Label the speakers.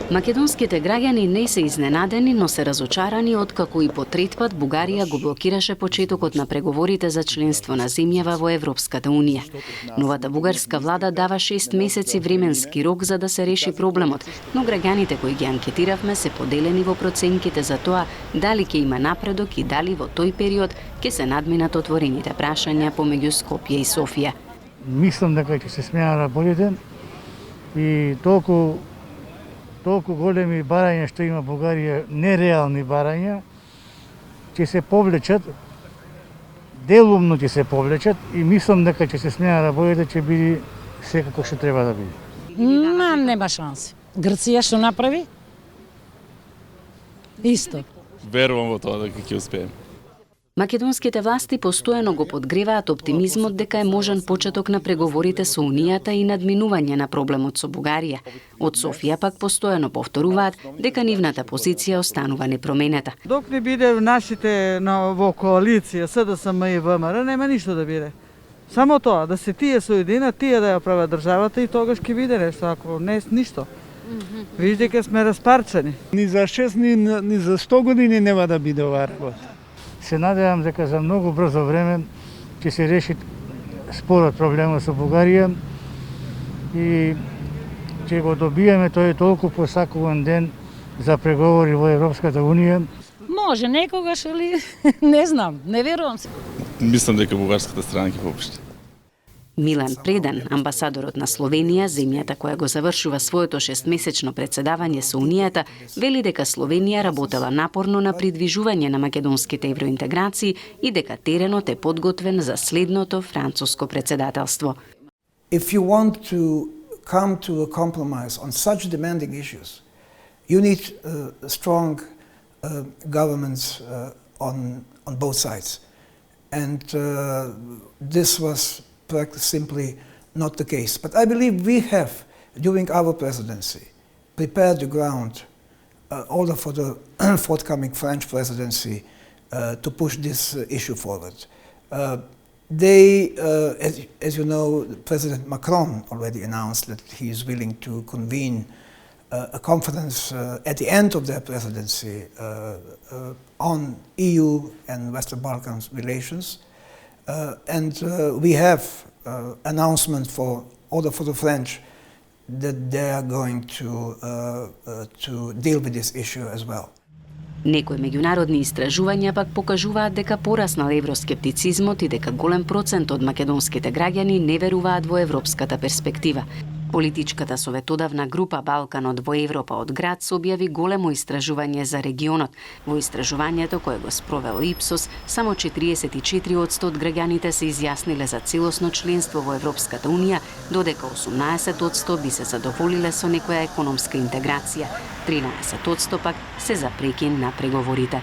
Speaker 1: Македонските граѓани не се изненадени, но се разочарани откако и по трет пат Бугарија го блокираше почетокот на преговорите за членство на земјава во Европската унија. Новата бугарска влада дава 6 месеци временски рок за да се реши проблемот, но граѓаните кои ги анкетиравме се поделени во проценките за тоа дали ќе има напредок и дали во тој период ќе се надминат отворените прашања помеѓу Скопје и Софија.
Speaker 2: Мислам дека ќе се сменат работите и толку големи барања што има Бугарија, нереални барања, ќе се повлечат, делумно ќе се повлечат и мислам дека ќе се сменат работите, ќе биде секако што треба да биде.
Speaker 3: Нема шанси. Грција што направи? Исто.
Speaker 4: Верувам во тоа дека ќе успеем.
Speaker 1: Македонските власти постојано го подгреваат оптимизмот дека е можен почеток на преговорите со Унијата и надминување на проблемот со Бугарија. Од Софија пак постојано повторуваат дека нивната позиција останува непроменета.
Speaker 5: Док не биде нашите во коалиција СДСМ и ВМРО, нема ништо да биде. Само тоа, да се тие соединат, тие да ја прават државата и тогаш ќе биде нешто, ако не ништо. Виж дека сме распарчани.
Speaker 6: Ни за 6, ни за 100 години нема да биде оваа работа.
Speaker 2: Се надевам дека за многу брзо време ќе се реши спорот проблемот со Бугарија и ќе го добиеме тој толку посакуван ден за преговори во Европската унија.
Speaker 3: Може некогаш или не знам, не верувам се.
Speaker 4: Мислам дека бугарската страна ќе попушти.
Speaker 1: Милан Предан, амбасадорот на Словенија, земјата која го завршува своето 6-месечно председавање со Унијата, вели дека Словенија работела напорно на придвижување на македонските евроинтеграции и дека теренот е подготвен за следното француско председателство.
Speaker 7: If you want to come to a compromise on such demanding issues, you need strong governments on both sides. And this was simply not the case. But I believe we have, during our presidency, prepared the ground also for the forthcoming French presidency to push this issue forward. As you know, President Macron already announced that he is willing to convene a conference at the end of their presidency on EU and Western Balkans relations. And we have announcement for the French that they are going to deal with this issue as well.
Speaker 1: Некои меѓународни истражувања пак покажуваат дека пораснал евроскептицизмот и дека голем процент од македонските граѓани не веруваат во европската перспектива. Политичката советодавна група Балканот во Европа од ГРАД објави големо истражување за регионот. Во истражувањето кое го спровел Ипсос, само 44% од граѓаните се изјасниле за целосно членство во Европската унија, додека 18% би се задоволиле со некоја економска интеграција. 13% пак се за прекин на преговорите.